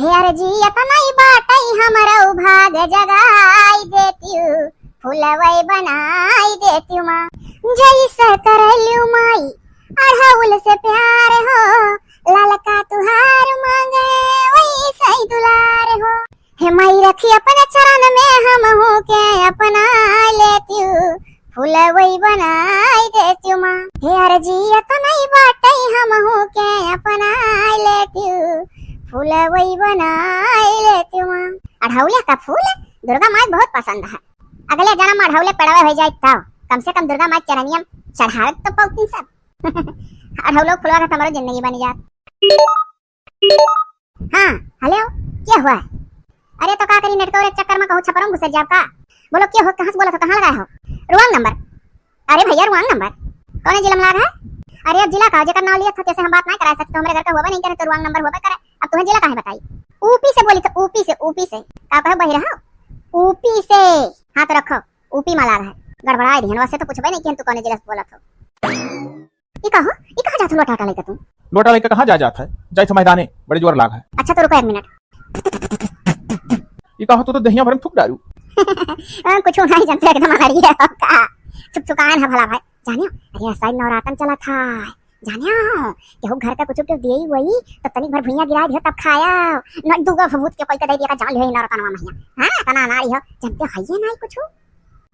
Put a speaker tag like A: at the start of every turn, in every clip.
A: हे अर्जी नहीं बाटई हमरा भाग जगाई देती फुलवई बनाई देती माँ जैसा करलू माई अढ़ाउल से प्यार हो ललका तुहार मांगे वैसा ही दुलार हो। हे माई रखी अपने चरण में हम हो के अपना लेती फुलवई बनाई देती माँ। हे अर्जी नहीं बाटई हम हो के अपना लेती फुलवई बनाई लेती माँ। अढ़ौले का फूल दुर्गा माई बहुत पसंद है। अगले जन्म अढ़ौले पेड़वे हो जाए तब कम से कम दुर्गा माई चरणियम चढ़ावे तो पौती सब अढ़ौलो फुलवा का तुम्हारी जिंदगी बनी जात। हाँ हेलो क्या हुआ है? अरे तो का करी नेटवर्क चक्कर में कहूँ छपरों घुस जाओ का? बोलो क्या हो, कहाँ से बोला तो कहाँ लगाए हो? रुआंग नंबर। अरे भैया रुआंग नंबर कौन जिला में लगा है? अरे अब जिला का जेकर नाम लिया था कैसे हम बात नहीं करा सकते, हमारे घर का होगा नहीं करे तो रुआंग नंबर होगा करे। अब तुम्हें जिला कहाँ बताई? ऊपी से बोली तो ऊपी से का कहे बही रहा ऊपी से। हाँ तो रखो ऊपी में लगा है गड़बड़ा ध्यान वैसे तो कुछ भी नहीं कि तू कौन जिला से बोला था। ये कहाँ जात लोटा लेके तू?
B: लोटा लेके कहाँ जाता है? जाए तो मैदाने बड़े जोर लाग है।
A: अच्छा तो रुको 1 मिनट।
B: ये कहा तो दहिया भर में थूक डालू
A: कुछ नहीं जानते एकदम हमारी है का चुपचुकान है भला भाई जानियो। अरे साइड नवरातन चला था जानियो केहू घर का कुछ दिए वही तो तनिक भर भुइया गिरा दिया तब खाया न दूगा भभूत के कोई कदे दिया जान ले नवरातन में भैया। हां तना नारी हो जानते हइए नहीं कुछ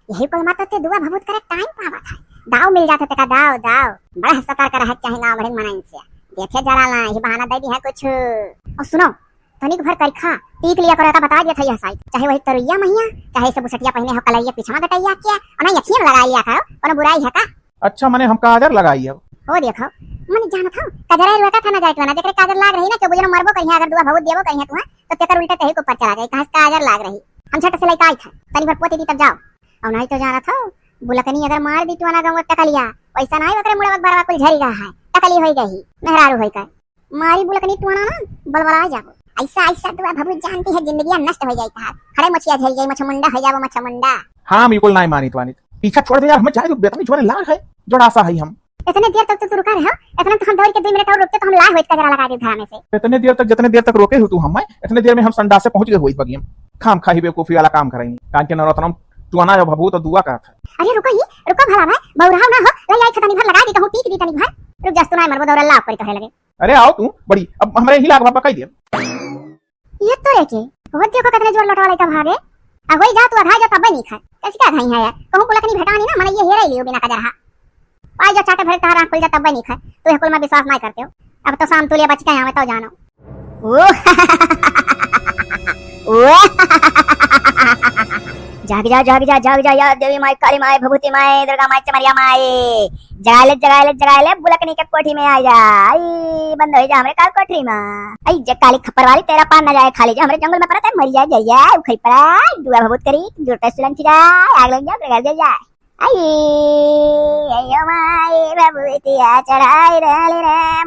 A: यही कोल माता ते दुआ भभूत करे टाइम पावा था दाव मिल जाते ते का दाव बड़ा सकार कर है चाहे ना बड़े मनाइन से देखे जरा ला ये बहाना दे दी है कुछ। और सुनो तनिक भर करखा टीक लिया करेगा बता दिया था यह साइड चाहे वही तरुइया मैया चाहे सब बुसटिया पहने हो कलैया पीछा गटैया किया और ना यखियन लगाइया था कोनो बुराई है का? अच्छा
B: मैंने हम काजर लगाई है
A: ओ देखो मैंने जाना था काजर रुका था ना जाए ना जेकरे काजर लाग रही ना के बुजरो मरबो कहिया अगर दुआ भभूत देबो कहिया तू तो तेकर उल्टा तही को ऊपर चला गई कहां काजर लाग रही हम छट से लेके आई था तनी भर पोती दी तब जाओ और नहीं तो जाना था बुलकनी अगर मार दी तू ना गांव टकलिया पैसा नहीं ओकरे मुड़वा बरवा कुल झरी रहा है टकली होई गई मेहरारू होई का मारी बुलकनी तू ना बलबला जाबो ऐसा दुआ भभूत जानती है जिंदगी नष्ट हो जाती है खड़े मछिया झल जाई मछमुंडा हो जाबो मछमुंडा।
B: हां बिल्कुल नहीं मानी तो पीछा छोड़ दे यार हम जाए तो बेतनी जोरे लाग है जोड़ा सा है हम
A: इतने देर तक तू रुका रहे इतना तो हम दौड़ के 2 मिनट और रुकते तो हम लाए होइत कजरा लगा दे घर में से
B: इतने देर तक जितने देर तक रोके हो तू हम इतने देर में हम संडास से पहुंच गए होइत बगी हम खाम खाही बेवकूफी वाला काम करेंगे कान के नवरत्नम तू आना जो भभूत और दुआ का था।
A: अरे रुको भला भाई बौराव ना हो ले आई तनी भर लगा दी कहूं टीक दी तनी भर रुक जा तू ना मरबो दौड़ लाभ पर कहे लगे।
B: अरे आओ तू बड़ी अब हमरे ही लाग बाबा कह दे
A: ये तो रे के बहुत देखो कितने जोर लटवा लेका भागे आ होई जा तू आधा जो तब नहीं खा कैसे क्या खाई है यार कहूं बुलकनी भेटानी ना माने ये हेरे लियो बिना कजरा पाई जो चाटे भर तारा खुल जा तब नहीं खा तू है कुल में विश्वास नहीं करते हो। अब तो शाम तुलिया बच के आवे तो जानो जाग जा या देवी माई काली माई भभूति माई दुर्गा माई चमरिया माई जगा ले बुलकनी के कोठी में आ जा आई बंद हो जा हमरे काल कोठरी में आई जे काली खप्पर वाली तेरा पान न जाए खाली जा हमरे जंगल में पड़ा मर जाए जल जाए उखई पड़ा दुआ भभूत करी जुड़ते सुलंग जा आग लग जा प्रगार जा आई अयो माई भभूतिया चढ़ाई रे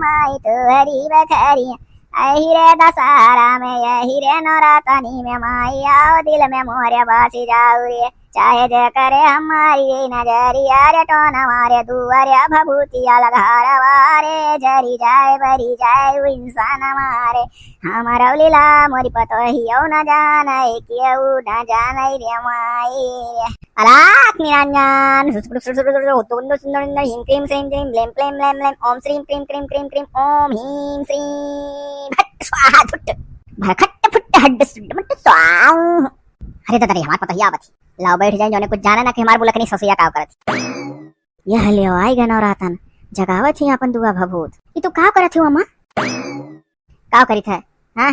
A: माई तोहरी बखरी आई रे दशहरा में यही रे नवरातनी में माई आओ दिल में मोरे बासी जाऊ रे चाहे जे करे हमारी नजरिया रे टोन हमारे दुआरे भभूतिया लगारवा रे जरी जाए बरी जाए इंसान हमारे हमारा लीला मोरी पतो हियो न जाने केऊ न जाने रे माई अलाक निरंजन सुंदर सुंदर हिम क्रीम श्रीम क्रीम लेम प्लेम लेम लेम ओम श्रीम क्रीम क्रीम क्रीम क्रीम ओम हीम श्रीम भट स्वाहा धुट भरखट फुट हड्ड सुड मट स्वाहा। अरे दादा हमार पतो हिया बथी लाओ बैठ जाए जोने कुछ जाने ना कि हमार बुलकनी ससुया का करत यह ले आई गन नवरातन जगावत ही अपन दुआ भभूत ई तू का करत हो अम्मा का करित है? हां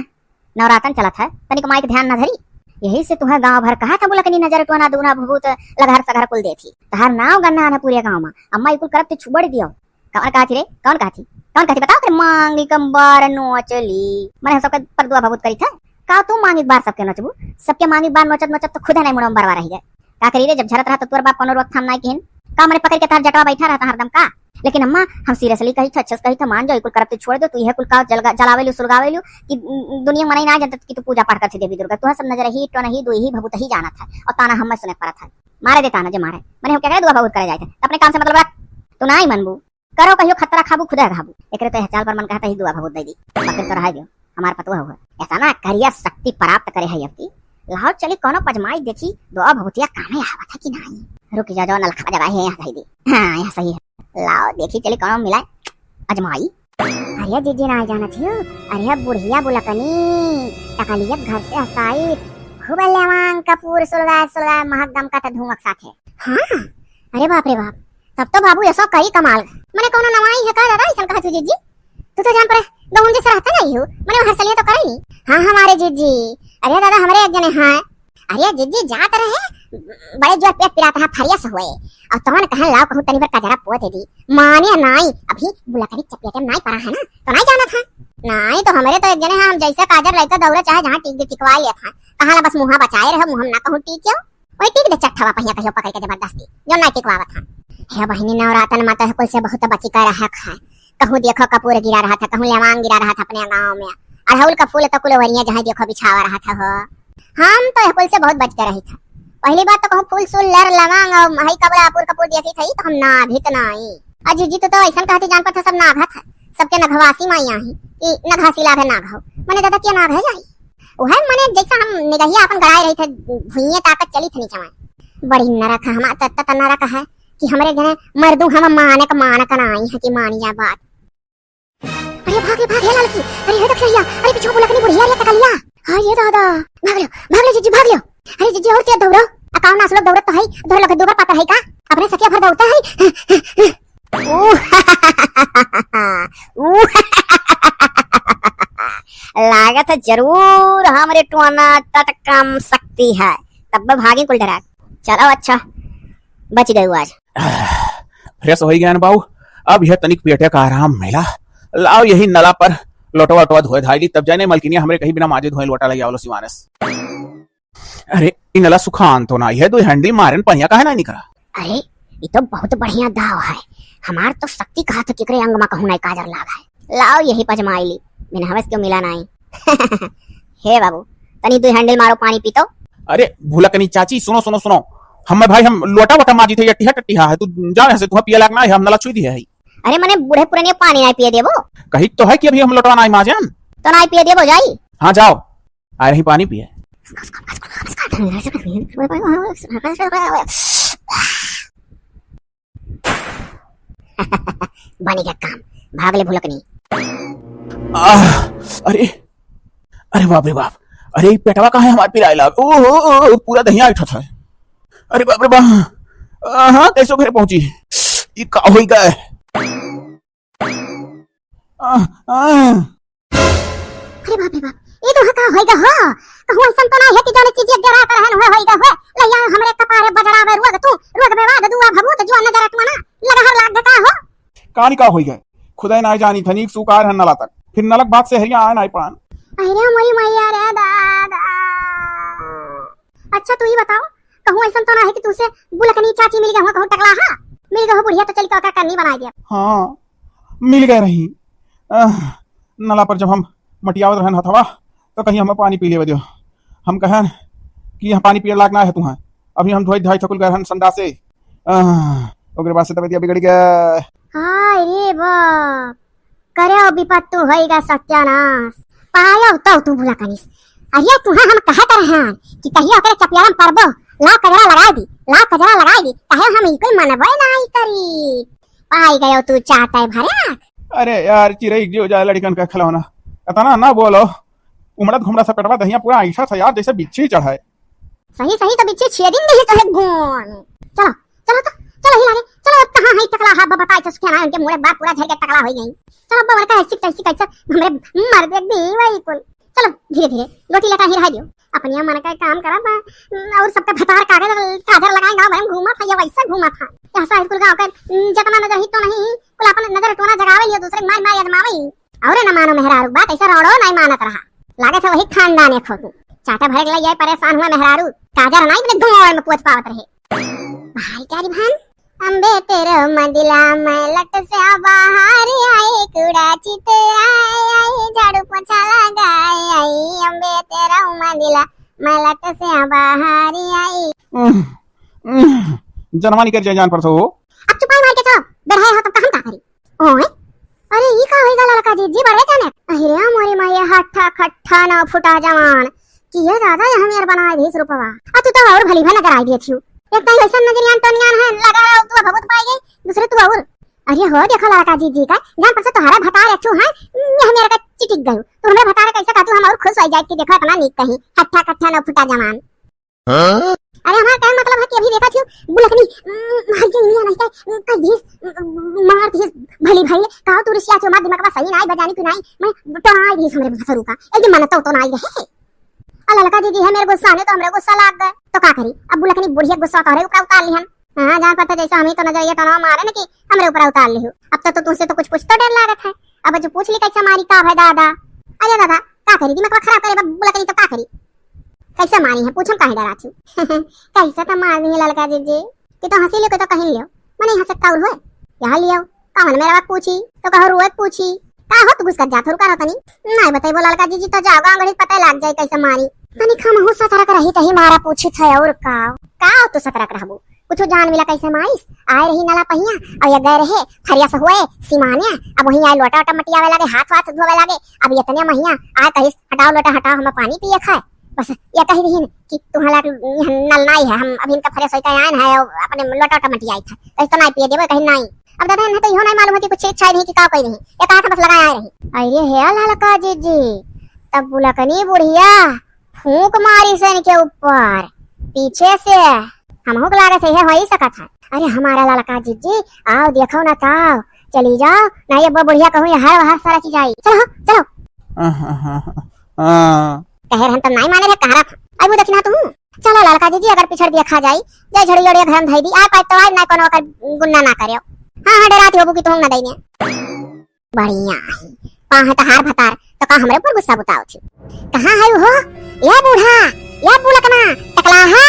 A: नवरातन चलत है तनिक माइक ध्यान ना धरी यही से तुहा गांव भर कहा था बुलकनी नजर तो ना दूना भभूत लगहर सगर कुल देथी तहार नाव गन्ना ना पूरे गांव में अम्मा ई कुल करत ते छुबड़ दियो कौन कहती रे कौन कहती बताओ तेरे मांगी कंबार नोचली माने सबके पर दुआ भभूत करी था का तू मांगी बार सबके नचबू सबके मांगी बार नोचत तो खुद नहीं मुड़म बरवा रही है का करी रे जब झरत रहा तो तोर बाप कोनो रोक थाम नहीं किन का मरे पकड़ के तार जटवा बैठा रहता हरदम का। लेकिन अम्मा हम सीरियसली कही था अच्छे से कही था मान जाओ कुल करते छोड़ दो तू यह कुल का जलावेलू सुलगावेलू कि दुनिया मनाई ना जानत कि तू पूजा पाठ करती देवी दुर्गा तू सब नजर ही तो नहीं दो ही भभूत ही जाना था और ताना हम सुने पड़ा था मारे देता ना जे मारे मैंने हम क्या करे दुआ भभूत करे जाए अपने काम से मतलब रख तू ना ही मनबू करो कहियो खतरा खाबू खुदा खाबू एकरे तो चाल पर मन कहता ही दुआ भभूत दे दी बाकी तो रह दियो हमार पतवा हुआ ऐसा ना करिया शक्ति प्राप्त करे है अब की लाओ चली कोनो पजमाई देखी दुआ भभूतिया कामे आवत है कि नहीं। रुक जा जो नलखा जगह है यहाँ सही हाँ यहाँ सही है लाओ देखी चली कोनो मिलाए अजमाई। अरे जीजी ना जाना थियो अरे बुढ़िया बुलकनी टकलियत घर से हसाई खूब लेवांग कपूर सुलगा महकदम का धुमक साथे। हाँ अरे बाप रे बाप तब तो बाबू ऐसा कई कमाल मैंने कोनो नवाई है का दादा ऐसा कहा जीजी तू तो जान पर दो मुझे से रहता नहीं हूँ मैंने हर सलिया तो करे नहीं। हाँ हमारे जीजी अरे दादा हमारे एक जने हाँ अरे जीजी जात रहे बड़े जो पेट पिराता है फरिया से हुए और तमन कहन लाओ कहूं तनी पर कजरा पोते दी माने नाई अभी बुलकनी चपेटे में नाई पड़ा है ना तो नहीं जाना था नहीं तो हमारे तो एक जने हम जैसे काजर रहता दौड़े चाहे जहां टिक टिकवा लिया था कहा बस मुंह बचाए रहे मुंह ना कहूं टिक क्यों वही टिक दे चट्ठवा पहिया कहियो पकड़ के जबरदस्ती जो नाई टिकवावा था। हे बहिनी नवरातन माता कुल से बहुत बची कर रहा है कहूं देखो कपूर गिरा रहा था कहूं लेवांग गिरा रहा था अपने गांव में अड़हुल का फूल तो कुलवरिया जहां देखो बिछावा रहा था हो हम तो कुल से बहुत बचते रही था। पहली बात तो कहूं फूल सुल लर लवांग और हई कबड़ा अपूर कपूर देखी थी तो हम ना भीत नहीं अजी जी तो ऐसा कहती जान पर था सब नाभा था सबके नघवासी माइया ही कि नघासी लाभ है नाघो मने दादा क्या नाभ है जाई ओहे मने जैसा हम निगहिया अपन गड़ाए रही थे भुइये ताकत चली थी नीचे में बड़ी नरक है हम तत नरक है कि हमरे जने मर्दू हम मानक नहीं है कि मानी जा बात। अरे भागे लड़की अरे हे देखिया अरे पीछे बुलकनी बुढ़िया रे टकलिया हां ये दादा भाग ले जीजी भाग लियो अरे जीजी और तेज दौड़ो अकाउंट नास लोग दौड़त तो है धर लोग दो बार पता है का अपने सकिया भर दौड़ता है लागत है जरूर हमरे टोना तटकम शक्ति है तब भागी कुल डरा चलो अच्छा बच गए आज
B: फ्रेश हो गया बाबू अब यह तनिक पेटे का आराम मिला लाओ यही नला पर लोटवा वोटवा धोए धाई तब जाने मलकिनिया हमरे कहीं बिना माजे धोए लोटा लगे आवलो सिवानस। अरे इ नला सुखान तो ना यह दो हैंडल मारन पहिया काहे ना निकला।
A: अरे ये तो बहुत बढ़िया दाव है हमार तो शक्ति कहा था केकरे अंग में कहूं नहीं काजर लाभ है लाओ यही पजमाई ली बिना हवस क्यों मिला नहीं। हे बाबू तनी दो हैंडल मारो पानी पी तो।
B: अरे भूलकनी चाची सुनो हम भाई हम लोटा वटा माजी थे टट्टिया टट्टिया है तू जा ऐसे तू पिया लगना है हम नला छुई दी है।
A: अरे मने बूढ़े पुराने पानी नहीं पिए देबो
B: कही तो है कि अभी हम लोटवा नहीं माजन
A: तो नहीं पिए देबो जाई।
B: हाँ जाओ आ रही पानी पिए।
A: बनी का काम भाग ले भूलकनी।
B: अरे अरे बाप रे बाप अरे पेटवा कहाँ है हमारे पिराए लाग ओ पूरा दहिया उठा था। अरे बाप रे बाप हाँ कैसे घर पहुंची ये का हो गया
A: अरे बाप रे बाप ये तो का होएगा हो कहूं ऐसा तो ना है कि जाने चीज जरा कर है न होएगा हो लैया हमरे कपारे बजड़ा में रुक में बाद दुआ भभूत जो न जरा टुना लगा हर लाग का हो
B: कहानी का हो गया खुदा ना जानी थनीक सुकार है नला तक फिर नलक बात से हरिया आए ना पान।
A: अरे मोरी मैया रे दादा अच्छा तू ही बताओ कहूं ऐसा तो ना है कि तुसे बुलकनी चाची मिल गया हो कहूं टकला हां मिल गया हो बुढ़िया तो चल का करनी बना दिया।
B: हाँ मिल गए रही नला पर जब हम मटियावत रहन हथवा तो कहीं हमें पानी पी ले दियो हम कहन कि यहाँ पानी पिए लागना है तुम्हें अभी हम धोई धाई थकुल गए संडा से ओकरे बाद से तबियत बिगड़ गया।
A: हाय रे बाप करे विपत्तु होएगा सत्यानाश पायो तो तू बुलकनी अरे तुहा हम कहत रहन कि कहियो ओकरे चपियारम परबो ला कजरा लगाई दी कहे हम इकुल मनबे नहीं करी पाई गयो तू चाहता भरे।
B: अरे यार चिरई जो जाए लड़कन का खिलौना इतना ना बोलो उमड़त घुमड़ा सा पेटवा दहिया पूरा ऐसा था यार जैसे बिच्छी चढ़ाए।
A: सही तो बिच्छी 6 दिन नहीं तो है गुण चलो ही लागे चलो कहां है टकला हाथ बताई तो सुखे ना उनके मुंह बात पूरा झड़ के टकला हो गई चलो बवर का ऐसी कैसे हमरे मर दे दी वही कुल चलो धीरे लोटी लटा ही रह दियो अपनिया मन का काम करा और सबका भतार काजर लगाए गांव में घूमा था या वैसा घूमा था ऐसा कुल गांव का जतना नजर ही तो नहीं कुल अपन नजर टोना जगावे या दूसरे मार अजमावे और न मानो मेहरारू बात ऐसा रोड़ो नहीं मानत रहा लागे था वही खानदान है खोतू चाटा भर गया परेशान हुआ मेहरारू काजर नहीं अपने गोड़ में पोछ पावत रहे भाई प्यारी बहन अम्बे तेरे मंदिला में लट से बाहर आए कूड़ा चितराए झाड़ू पोछा लगाए आई अम्बे तेरा मंदिला मैं लट से बाहर आई
B: जनवानी कर जान पर तो
A: अब चुपाई मार के चलो बैठे हो तो हम का करी ओए
C: अरे ये का होइगा लड़का जी बड़े जाने अरे मोरी माये हट्ठा खट्ठा न फुटा जवान कि ये दादा ये हम यार बनाए 20 रुपया आ तू तो और भली भला कराई दी थी एक तो ऐसा नजरियान तो नियान है लगा रहा तू बहुत पाई गई दूसरे तू और अरे हो देखो लड़का जी का जान पर से तुम्हारा भतार अच्छू है ये मेरे का चिटिक गयो तो हमरा भतार कैसा का तू हम और खुश हो जाए कि देखो इतना नीक कहीं हट्ठा खट्ठा न फुटा जवान अरे हमारा क्या मतलब है कि अभी देखा थी बुलकनी भाई जी नहीं नहीं का दिस मार दिस भली भली का तू रिसिया चो मार दिमाग में सही नहीं बजानी की नहीं मैं तो आई दिस हमरे भसरू का एक दिन मन तो नहीं रहे अल्लाह लड़का जी है मेरे गुस्सा ने तो हमरे गुस्सा लाग गए तो का करी अब बुलकनी बुढ़िया गुस्सा करे ऊपर उतार लिहन हां जान पता जैसा हम ही तो नजरिया टना मारे ना कि हमरे ऊपर उतार लिहु अब तो तुमसे तो कुछ तो डर लागत है अब जो पूछ ली कैसे मारी का भाई दादा अरे दादा का करी दिमाग खराब करे बुलकनी तो का करी कैसे मारी है पूछम काहे डरा थी कैसे तो मार दी लड़का जी कि तो हंसी लियो तो कहीं लियो मैं नहीं हंस सकता और होए यहां लियो का मन मेरा बात पूछी तो कहो रोए पूछी का हो तू गुस्सा जात रुका रहता नहीं बताई वो लड़का जी तो जाओगा अंगड़ी पता लग जाए कैसे मारी तनी खम हो सतरक रही तही मारा पूछी थे और का तो सतरक रहबो कुछ जान मिला कैसे माइस आए रही नाला पहिया और ये गए रहे खरिया से हुए सीमाने अब वहीं आए लोटा मटियावे लगे हाथ धोवे लगे अब इतने महिया आए कहिस हटाओ लोटा हटाओ हम पानी पिए खाए बस ये कही रही कि तुम्हारा नल नहीं है हम अभी इनका फ्रेश होकर आए हैं अपने लोटा टमाटी आई था तो नहीं पिए देवे कहीं नहीं अब दादा ने तो यो नहीं मालूम है कि कुछ इच्छा नहीं कि का कही नहीं ये कहा था बस लगाया रही अरे हे ललका जी तब बुलकनी बुढ़िया फूंक मारी से इनके ऊपर पीछे से हम हुक लागे से है हो ही सका था अरे हमारा ललका जी आओ देखो ना ताओ चली जाओ नहीं अब बुढ़िया कहूँ ये हर सारा चीज आई चलो चलो कहे रहन तब नहीं माने रे कहा था आई वो देखना तू चलो लड़का जी अगर पिछड़ दिया खा जाई जय झड़ी ओड़िया घर धई दी आ पाए तो आज ना कोनो कर गुन्ना ना करियो हां डराती होबू कि तुम ना दई ने बढ़िया पाह त हार भतार तो का हमरे ऊपर गुस्सा बताओ छी कहां है हो ये बूढ़ा ये बुलकना टकला है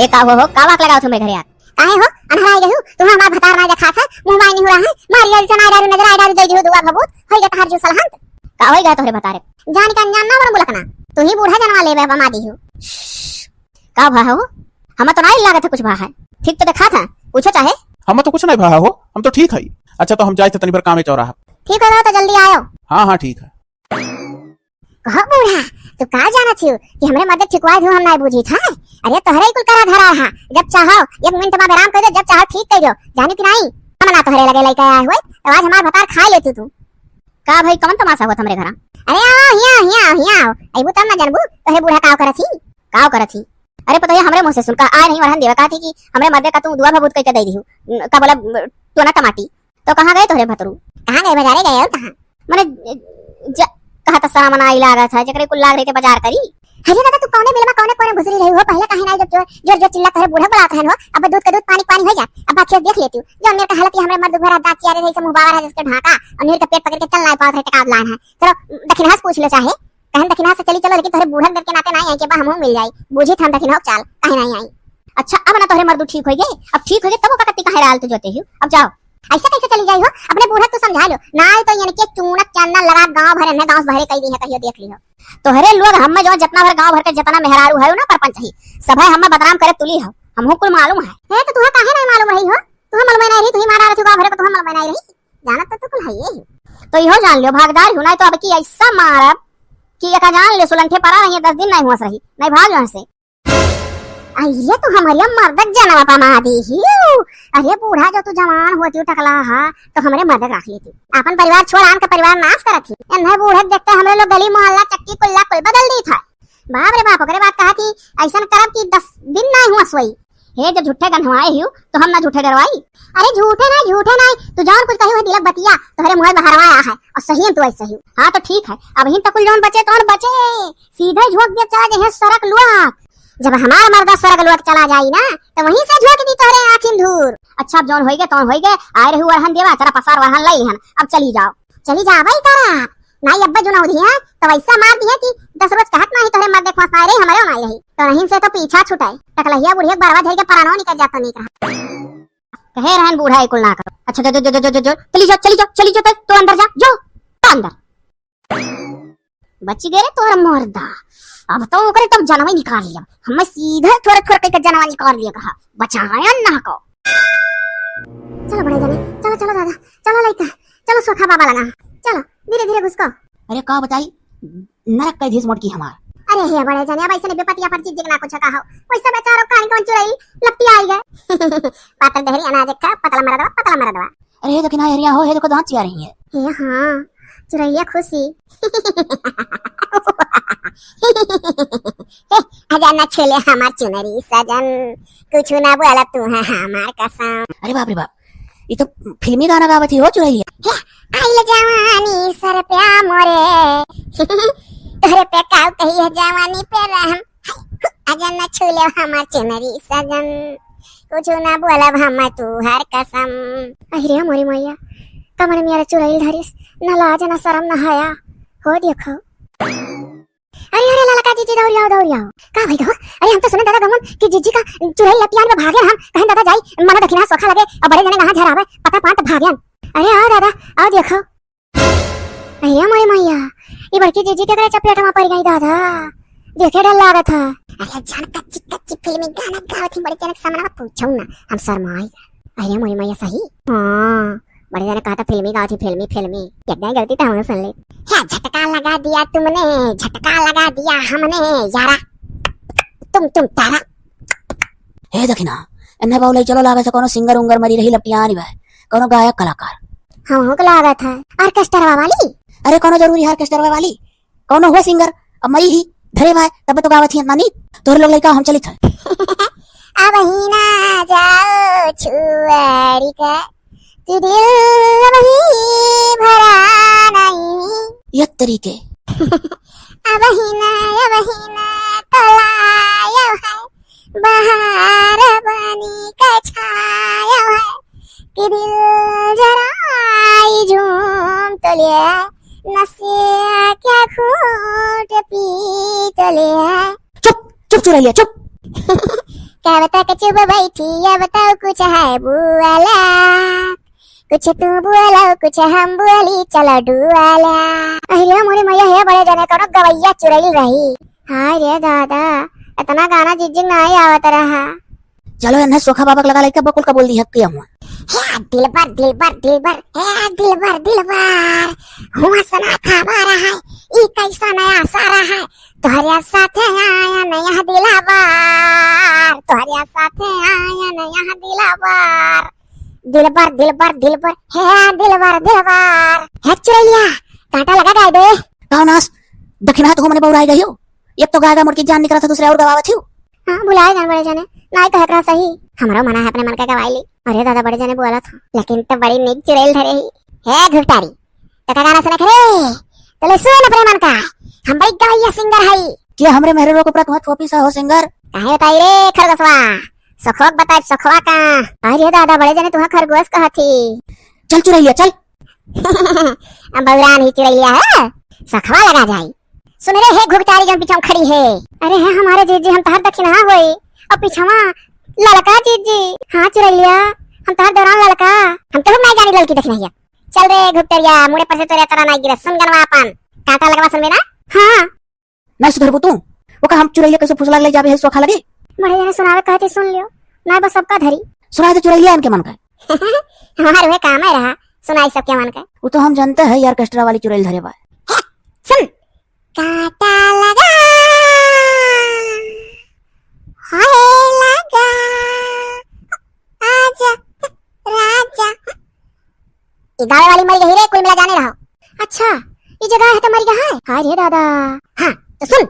C: ए का हो का बात लगाओ तुम घरे आ काहे हो अनहराई गयो तुम हमार भतार ना देखा था मुंह माई नहीं हो रहा है मारिया चना डारू नजर आ डारू दई दियो दुआ भबूत होई गया हर जो सलहंत का होई गया तोरे भतारे जान का जान ना बड़ बुलकना तू ही बूढ़ा जनवा ले बमा दी हो का भा हो हम तो नहीं लागत है कुछ भा है ठीक तो देखा था पूछो चाहे
B: हम तो कुछ नहीं भा हो हम तो ठीक है अच्छा तो हम जाए थे तनी पर काम है चौराहा
C: ठीक हो तो जल्दी आयो
B: हाँ ठीक है
C: कहो बूढ़ा तू का जाना छियो कि हमरे मदद ठिकवाई दो हम नहीं बुझी था अरे तोहरे कुल करा धरा है जब चाहो 1 मिनट में आराम कर दो जब चाहो ठीक कर दो जानी कि नहीं हम ना तोहरे लगे लइका आए हुए तो आज हमार भतार खा लेतू तू का भाई कौन तमाशा हुआ हमरे घर अरे हिया आइबू तब ना जानबू तोहे बूढ़ा काव करथी अरे पता है हमरे मुंह से सुनका आए नहीं वरहन देवा कहती कि हमरे मदद का तू दुआ भबूत कह के दे दिहु का बोला तो ना टमाटी तो कहां गए तोरे भतरू कहां गए बाजारे गए और कहां माने कहा तो सारा मना लागा था जकरे कुल लाग रही थे बाजार करी अरे दादा तू कौने बिल में कौने घुसरी रही हो पहले कहीं नहीं जब जो चिल्ला करे बूढ़ा बुलाता है हो अब दूध का दूध पानी हो जा अब बात देख लेती हूं जो मेरे का हालत हमरे मर्द भरा दांत चियारे रही से मुंह बाहर है जिसके ढाका और मेरे का पेट पकड़ के चल नहीं पाता है टकाब लान है चलो दक्षिणास पूछ लो चाहे कहन दक्षिणास से चली चलो लेकिन तोरे बूढ़ा के नाते नहीं आई के बा हमहू मिल जाई बुझी हम दक्षिणा चाल कहीं नहीं आई अच्छा अब ना तोरे मर्द ठीक हो गए अब ठीक हो गए तब का कत्ती कहे राल तो जोते हो अब जाओ ऐसे कैसे चली जाई हो अपने बूढ़ा तू समझा लो ना तो यानी कि चूनक चंदन लगा गांव भर में गांव भरे कई दी है कहियो देख लियो तोहरे लोग हम जो जितना भर गांव भर के जितना मेहरारू है ना परपंच ही सब है हम बदनाम करे तुली हो हमहू कुल मालूम है तो तुम्हें काहे नहीं मालूम रही हो तुम मालूम नहीं रही तुम मारा रही गांव भर को तुम मालूम नहीं रही जानत तो कुल है ये तो इहो जान लियो भागदार हो ना तो अब की ऐसा मारब कि एक जान ले सुलंठे पड़ा रही 10 दिन नहीं हुआ रही नहीं भाग यहां से अरे तू हमारे मर्दक जनवा पमा दी ही अरे बूढ़ा जो तू जवान होती टकला हा तो हमारे मर्दक रख लेती अपन परिवार छोड़ आन का परिवार नाश करत थी एने बूढ़े देखते हमरे लोग गली मोहल्ला चक्की कुल्ला कुल बदल दी था बाप रे बाप ओकरे बात कहा कि ऐसा करब कि 10 दिन नहीं हुआ सोई हे जब झूठे गनवाए हियो तो हम ना झूठे डरवाई अरे झूठे नहीं तू जान कुछ कही हुई दिलक बतिया तोहरे मुंह बहरवाया है और सही तू ऐसे ही हां तो ठीक है अब हिन तक जौन बचे तौन बचे सीधे झोंक दे चला जे सरक लुआ जब हमारा मर्दा स्वर्ग लोक चला जाई ना तो वहीं से झोंक दी तोहरे आँखिन धूर अच्छा अब जौन होइगे तौन होइगे आए रहू वरहन देवा चला पसार वरहन लई हन अब चली जा भाई तारा नहीं अब्बा जो नौधी है तो वैसा मार दी है कि 10 रोज कहत नहीं तोहरे मर्दे खोस नहीं रही हमारे नहीं रही तो नहीं से तो पीछा छुटाई टकलहिया बुढ़िया बरवा धर के परानो निकल जाता नहीं कहा कहे रहन बूढ़ा एक ना करो अच्छा जो चली जाओ तो अंदर जा जो तो अंदर बची गए तोहरा मर्दा अब तो ओकरे तब जनवा निकाल लिया हम सीधा थोड़ा के जनवा निकाल लिया कहा बचाया ना को चलो बड़े जने चलो दादा चलो लइका चलो सोखा बाबा लगा, चलो धीरे धीरे घुसको।
D: अरे का बताई नरक का धीस मोट की हमार।
C: अरे हे बड़े जने अब ऐसे ने बेपतिया पर चीज ना कुछ कहो, पैसा बेचारो कान कौन चुराई लपटी आई गए। पातर दहरी अनाज का पतला मरा दवा।
D: अरे ये देखिना हरिया हो, ये देखो दांत चिया रही है।
C: हे हां चुरैया खुशी। आजा ना छेले हमार चुनरी सजन, कुछ ना बोला तू है हमार कसम।
D: अरे बाप रे बाप, ये तो फिल्मी गाना गावत ही हो चुरैया।
C: आइल जवानी सर पे आ मोरे, तोरे पे काव कही है जवानी पे रहम। आजा ना छूले हमार चुनरी सजन, कुछ ना बोला हम तू हर कसम। अरे मोरी मैया कमर मेरा चुड़ैल धरिस, न लाज न शरम न हया हो देखो। अरे अरे ललका जीजी दौड़ियाओ का भाई दो। अरे हम तो सुने दादा गमन कि जीजी का चुड़ैल लपियान में भागे, हम कहें दादा जाई मना दखिना सोखा लगे और बड़े जने कहां झरावे पता पात भागन। अरे आओ दादा आओ देखो। अरे मोरी मैया ये बड़की जीजी के चपेट में पड़ गई दादा, देखे डर लागत था। अरे जान कच्ची कच्ची फिल्मी गाना गावत ही बड़े जने सामने पूछो ना हम शर्माई। अरे मोरी मैया सही हां बड़े जने कहा था फिल्मी गावत ही फिल्मी एकदम गलती था हमने सुन ली। क्या झटका लगा दिया तुमने, झटका लगा दिया हमने यारा, तुम तारा।
D: हे देखिना एने बाउले चलो लागे से कोनो सिंगर उंगर मरी रही लपटिया नहीं बे, कोनो गायक कलाकार।
C: हम हो लगा था ऑर्केस्ट्रा वाली।
D: अरे कोनो जरूरी ऑर्केस्ट्रा वाली, कोनो हुआ सिंगर अब मई ही धरे भाई तब तो गावत ही इतना नी तोर लोग लइका हम चलित है।
C: अब ही ना जाओ छुआरी का कि दिल वही भरा नहीं
D: ये तरीके।
C: अब ही ना तलायो है बहार बनी का छायो है कि दिल जराई झूम तो लिया नसिया क्या खूट पी तो लिया।
D: चुप चुप चुरैया चुप।
C: क्या बता के चुप बैठी या बताओ कुछ है बुआला, कुछ तू बोला कुछ हम बोली चलो डुआला। अरे मोरे मैया है बड़े जने करो गवैया चुरैल रही। हाय रे दादा इतना गाना जिजिंग नहीं आवत रहा।
D: चलो इन्हें सोखा बाबा लगा लेके बकुल का बोल दी हक किया हुआ।
C: हे दिलबर हे दिलबर हुआ सना खावा रहा है ई कैसा नया सारा है तोहरे साथे आया नया दिलबर, तोहरे साथे आया नया दिलबर। दिलबर है चुरैया कांटा लगा गाय दे।
D: गाँव नास दखिना तो मैंने बहुराई गई हो, एक तो गागा मुर्गी जान निकला था दूसरे और गवावत थी।
C: हाँ बुलाए जान बड़े जने नहीं कह रहा सही हमारा मना है अपने मन का गवाई ली। अरे दादा बड़े जने बोला था लेकिन तो बड़ी निक चुड़ैल धरे ही है घुटारी तो का गाना सुने खरे तले सुन अपने मन का हम बड़ी गवैया सिंगर है।
D: क्या हमरे मेहरे रो को प्रत मत थोपी सा हो सिंगर
C: काहे बताई रे खरगोशवा सखोक बताई सखवा का। अरे दादा बड़े जने तुम्हारा खरगोश कहा थी।
D: चल चुरैया चल।
C: अब बौरान ही चुरैया है सखवा लगा जाई। सुन रे है घुगटारी जो पीछे खड़ी है। अरे है हमारे जीजी हम तहर दक्षिणा होई और पीछवा ललका जीजी। हाँ चुरैया हम तहर दौरान ललका हम तो नहीं जानी ललकी दक्षिणा। चल रे घुगटरिया मुड़े पर से तोरे तरह नहीं गिरे सुन गनवा अपन कांटा लगवा सुन ना। हाँ
D: मैं सुधरबू तू वो का हम चुरैया कैसे फुसला ले जाबे है सोखा लगे।
C: बड़े जने सुनावे कहते सुन लियो ना बस सबका धरी
D: सुना दे चुरैया इनके मन का।
C: हमारे वे काम है रहा सुनाई सबके मन का।
D: वो तो हम जानते हैं यार ऑर्केस्ट्रा वाली चुड़ैल धरे बाय।
C: सुन कांटा लगा हाय लगा आजा राजा। ये गावे वाली मरी गई रे कुल मिला जाने रहो। अच्छा ये जगह है तो मरी गई है। हाय रे दादा। हाँ तो सुन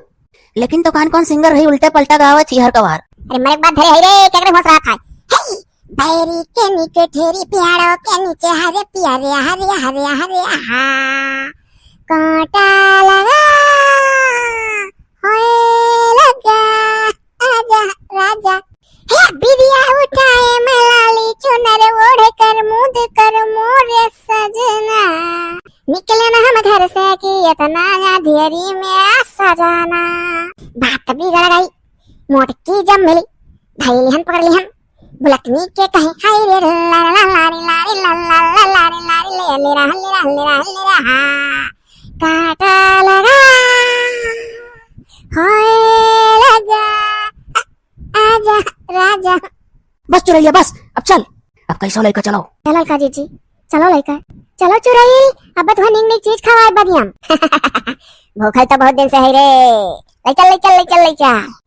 D: लेकिन तो कौन सिंगर रही उल्टे पलटा गावत ही हर कवार।
C: अरे मेरे बात धरे है रे केकरे होस रहा था। हे बैरी के नीचे ठेरी प्यारो के नीचे हरे प्यारे हरे हरे हरे हा कांटा लगा होए लगा आजा राजा। हे बिदिया उठाए मलाली चुनर ओढ़ कर मुद कर मोरे सजना निकले ना हम घर से कि इतना अंधेरी में सजाना। बात बिगड़ गई मोटकी जब मिली भाई लिहन पकड़ लिहन बुलकनी के कहे हाय रे ला ला ला ला ला ला ला ला ला ले रहा काटा लगा हाय लगा आजा राजा।
D: बस चुरैया बस अब चल अब कैसा लड़का चलाओ।
C: ललका जीजी चलो लड़का चलो चुराई अब तो निंग निंग चीज खवाए बदियम भूखल तो बहुत दिन से है रे ले चल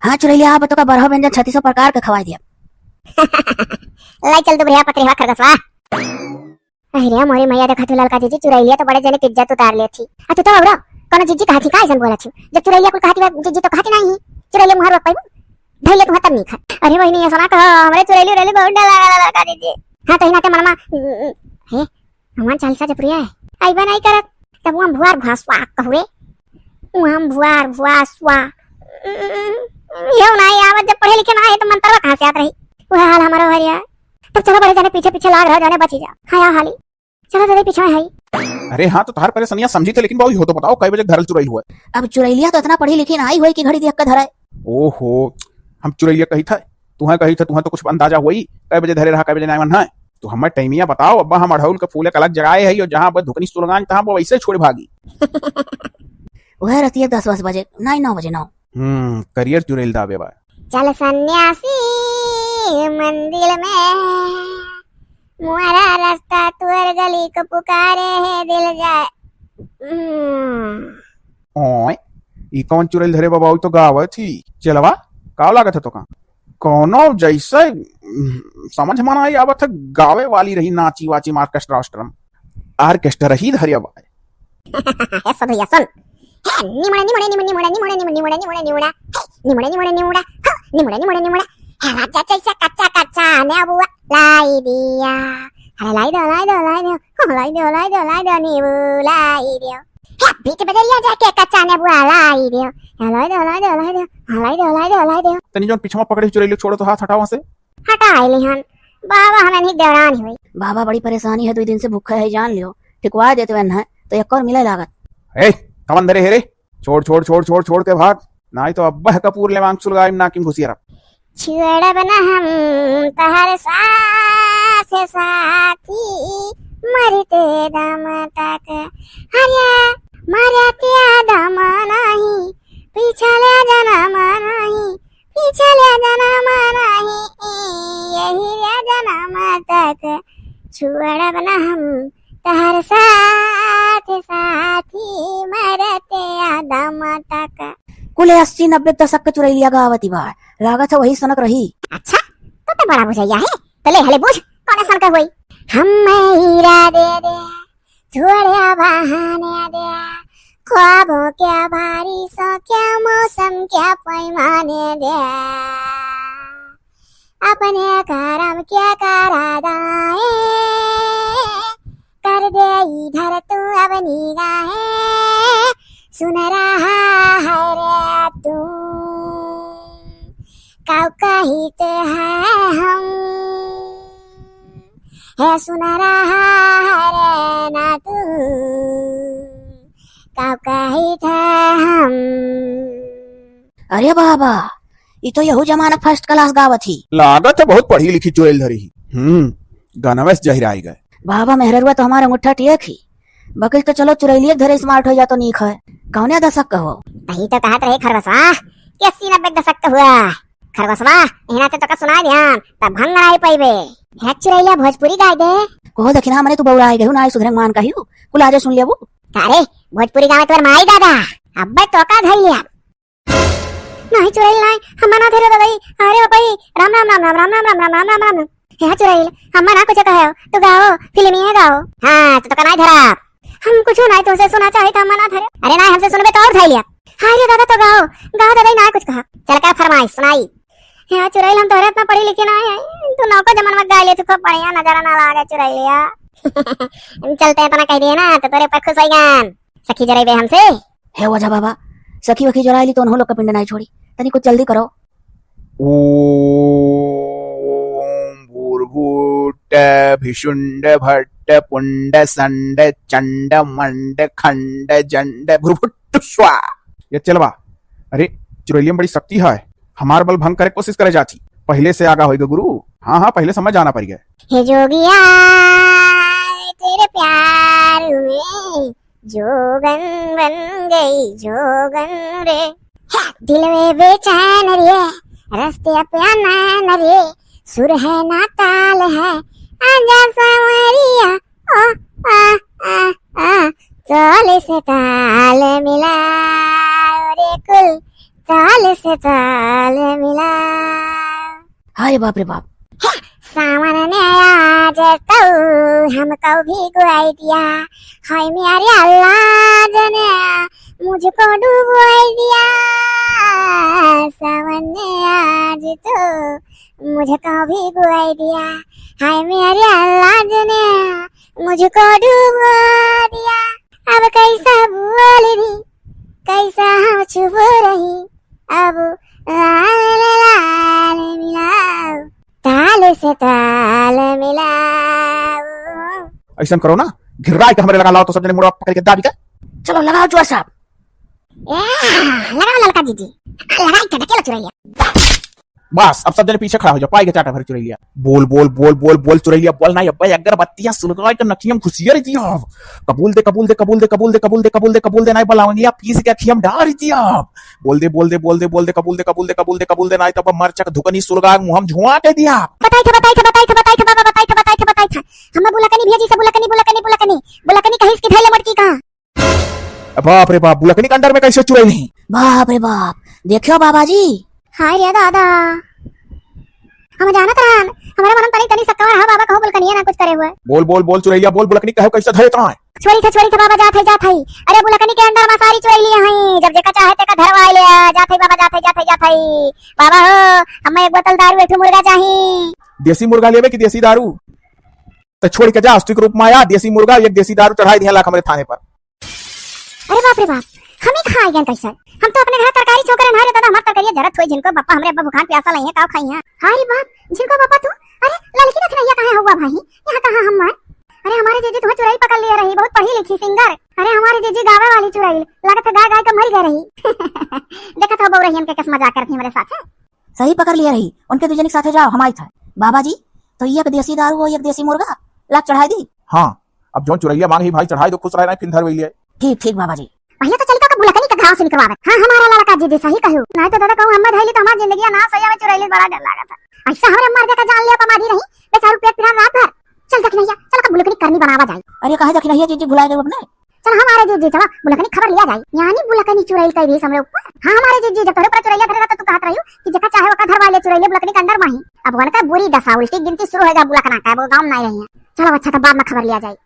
D: हाँ चुरैलिया अब तो का बरहो व्यंजन 3600 प्रकार का खवा दिया
C: ले चल दुबरिया पत्रिवा खरगसवा अरे मोरी मैया देखा तू ललका जीजी चुराइलिया तो बड़े जने की इज्जत उतार ली थी आ तू तो औरो कोनो जीजी कहती का ऐसन बोला छी जब चुराइलिया को कहती जीजी तो कहती नहीं चुराइलिया मुहर वक पाइबू धैले तू हतम नहीं खा अरे वही नहीं सुना कहो हमरे चुराइली रेली बहुत डर लगा ललका जीजी हां तो हिना के मनमा हे हमान चालीसा जपरिया है आइबा नहीं करत तब हम भुआर भासवा कहवे हम भुआर भासवा यो नहीं आवत जब पढ़े लिखे ना है तो मंतरवा कहां से आत रही वो हाल हमारा हरिया तब चलो बड़े जाने पीछे पीछे लाग रहो जाने बची जा हां हाली चलो जल्दी पीछे है
B: अरे हाँ तो तार परेशानियां समझी थे, लेकिन बाबू हो तो बताओ कई बजे घर चुराई हुआ है?
D: अब चुरैलिया तो इतना पढ़ी लिखी ना आई हुई कि घड़ी देख कर धराए।
B: ओहो, हम चुरैलिया कही था तुम्हें तो कुछ अंदाजा हुई कई बजे धरे रहा कई बजे नहीं है तो हमें टाइमिया बताओ। अब्बा हम अड़हुल के फूल एक अलग जगाए है और जहाँ धुकनी सुलगान तहाँ वो वैसे छोड़ भागी
D: वह रहती है 10 बजे 9 बजे 9।
B: करियर चुरैल दावे बा।
C: चल सन्यासी मंदिर में मुआरा रास्ता तुअर गली को पुकारे है दिल जाए।
B: ओए ई कौन चुरैल धरे बाबा तो गाव थी चलवा का लागत है तो का कोनो जैसे समझ में आई आवत है गावे वाली रही नाची वाची आर्केस्ट्रा ही धरिया बा।
C: ऐसा भैया सुन निमुड़ा राजा जैसा कच्चा ने बुआ लाई दिया अरे लाई दो नीबू लाई दियो बीच बजरिया जाके कच्चा ने बुआ लाई दियो लाई दो
B: तनी जोन पीछे पकड़े चुरैली छोड़ो तो हाथ हटाओ से
C: हटा आइली हन बाबा हमें नहीं देवरानी हुई
D: बाबा बड़ी परेशानी है 2 दिन से भूखा है जान लियो ठिकवा देते वन है तो एक और मिले लागत।
B: ए कमन धरे हेरे छोड़ के भाग नहीं तो अब्बा कपूर ले मांग सुलगाई ना किम घुसिया
C: छुड़ा बना हम तहर साथी मरते दम तक हरिया मरते दम नहीं पिछले जन्म नहीं यही जन्म तक छुड़ा बना हम तहर साथी मरते दम तक।
D: कुल 80-90 दशक के चुरैलिया गावती बा लागत है वही सनक रही।
C: अच्छा तो बड़ा बुझाइया है तो ले हले बुझ कौन सन का हुई हम हीरा दे छोड़िया बहाने दे ख्वाबों क्या बारिशों क्या मौसम क्या पैमाने दे अपने करम क्या करादाए कर दे इधर तू अब निगाहें सुन रहा है रे तू काउ कहित है हम है सुन रहा है रे ना तू काउ कहित है हम।
D: अरे बाबा ये तो यहू जमाना फर्स्ट क्लास गावत थी
B: लागत है बहुत पढ़ी लिखी चुरैल धरी ही। गाना वैस जहिराई गए
D: बाबा मेहररुआ तो हमारा अंगूठा टेक ही बकल तो चलो चुरैलिया धरे स्मार्ट हो जा तो नीक है कौने दशक का हो
C: नहीं तो कहत रहे खरगोशवा 80-90 दशक का हुआ खरगोशवा इना तो सुना ध्यान तब भंग आई पाइबे है चुरैलिया भोजपुरी गाय दे
D: को दखिना मने तू बौरा आई गयो ना सुधरंग मान कहियो कुल आजे सुन लेबू
C: अरे भोजपुरी गावे तोर माई दादा अब्बे तो का धर लिया नहीं चुरैल नहीं हम ना धरे दादा अरे भाई राम है चुरैल हम ना कुछ कहो तो गाओ फिल्मी है गाओ हां तो का नहीं धरा हम कुछ नहीं तुमसे सुना चाहे तो हम ना धरे अरे नहीं हमसे सुनबे तो और धर लिया हां रे दादा तो गाओ दादा ना कुछ कहा चल का फरमाइश सुनाई है चुरैल हम तोरे इतना पढ़ी लिखी ना है तू नौको जमन में गा ले तू खूब बढ़िया नजर ना लागे चुरैलिया चलते हैं तना कह दिए ना तो तोरे पर खुश होइगन सखी जरेबे हमसे
D: हे वजा बाबा सखी वखी जराइली तो उन्हों लोग का पिंड नहीं छोड़ी तनी कुछ जल्दी करो।
B: ओम भूर्भुट भिषुंड भट्ट पुंड संड चंड मंड खंड जंड भूर्भुट स्वा ये चलवा। अरे चुरैलिया में बड़ी शक्ति है हमार बल भंग करे कोशिश करे जाती पहले से आगा होएगा गुरु। हाँ पहले समझ जाना पड़ गया।
C: हे जोगिया तेरे प्यार में जोगन बन गई जोगन रे दिल में बेचैन रे रास्ते पे नैन रे सुर है ना ताल है आजा सावरिया ताल से ताल मिला रे कुल ताल से ताल मिला।
D: अरे बाप रे बाप।
C: सावन ने आज तो हमको भी गुआई दिया, हाय मेरे अल्लाह ने मुझको डुबोई दिया। सावन ने आज तो मुझको भी गुआई दिया, हाय मेरे अल्लाह ने मुझको डुबो दिया। अब कैसा बोल रही कैसा हम छुप रही, अब लाल लाल मिलाओ ताल से ताल मिलाओ।
B: ऐसा करो ना, घिर्रा के हमारे लगा लाओ तो सब जने मुड़ा पकड़ के दाबी के।
D: चलो लगाओ चुआ साहब।
C: लगाओ ललका जीजी, लगाई के ढकेलो चुरैया।
B: बस अब सब जने पीछे खड़ा हो जाओ, पाई के चाटा भर चुरैलिया। बोल बोल बोल बोल बोल चुरैलिया बोल ना, अब्बा अगरबत्तियां सुलगाई के नखियम खुशियर दिया। कबूल दे कबूल दे कबूल दे कबूल दे कबूल दे कबूल दे कबूल दे ना बलावंगिया पीस के खियम डार दिया। बोल दे बोल दे बोल दे बोल दे कबूल दे कबूल दे कबूल दे कबूल दे ना तब मरचक धुकनी सुलगा मुहम झुआ के दिया।
C: बताई था बाबा बताई था। हम बुलकनी भेजी से बुलकनी कहीं इसकी थैले मटकी कहां।
B: बाप रे बाप, बुलकनी के अंदर में कैसे चुराई नहीं।
D: बाप रे बाप, देखियो बाबा जी।
C: हाय रे दादा, हम जानत रहन हमारे मन तनी तनी सकवा रहा बाबा कहो बुलकनिया ना कुछ करे हुए।
B: बोल बोल बोल चुरैलिया बोल, बुलकनी कहो कैसे धरे ता है।
C: चोरी था बाबा जात है। अरे बुलकनी के अंदर में सारी चोरी लिए हैं, जब जेका चाहे तेका धरवा ले जात है बाबा जात है। बाबा हो हमें एक बोतल दारू एक मुर्गा चाहिए।
B: देसी मुर्गा लेवे कि देसी दारू? तो छोड़ के जा अस्तिक रूप में आया देसी मुर्गा, एक देसी दारू चढ़ाई दिया लाख हमारे थाने पर।
C: अरे बाप रे बाप, हम ही खाए गए कैसे? हम तो अपने घर तरकारी छोकरे ना रहता, हमार तरकारी जरूरत हुई जिनको बापा हमरे अब्बा भूखान प्यासा नहीं है का खाई है। हाय बाप, जिनको बापा तू, अरे लड़की रख नहीं कहां हुआ भाई, यहां कहां हम है? अरे हमारी जीजी तुम्हें चुराई पकड़ लिया रही, बहुत पढ़ी लिखी सिंगर। अरे हमारी जीजी गावे वाली चुराई, लगत है गाय गाय का मर गई रही। देखा था बौ रही हमके किस मजाक करती हमारे साथ।
D: सही पकड़ लिया रही, उनके दुजनी साथे जाओ हमारी था। बाबा जी तो एक देसी दारू और एक देसी मुर्गा लाख चढ़ाई दी।
B: हाँ अब जो चुरैलिया मांगी भाई चढ़ाई दो, खुश रहना फिर धर वही।
D: ठीक बाबा जी।
C: भैया तो चल का बुलकनी का घाव से निकलवावे। हां हमारा लड़का जीजी सही कहू, नहीं तो दादा कहू हम धैली तो हमारी जिंदगी ना सही में चुराई बड़ा डर लगा था। ऐसा हमारे मर का जान लिया पमादी रही बेचारू पेट पिरा रात भर। चल दखनैया चल का बुलकनी करनी बनावा जाए।
D: अरे कहां दखनैया जीजी भुला गए अपने।
C: चल हमारे जीजी चला बुलकनी खबर लिया जाए, यानी बुलकनी चुराई कई दी हमरे ऊपर। हां हमारे जीजी जब तोरे पर चुराइया धरेगा तो तू कहत रहियो कि जका चाहे वका धरवा ले चुराइले बुलकनी के अंदर माही। अब वन का बुरी दशा उल्टी गिनती शुरू होएगा बुलकना का, वो गांव नहीं रही है। चलो अच्छा तो बाद में खबर लिया जाए।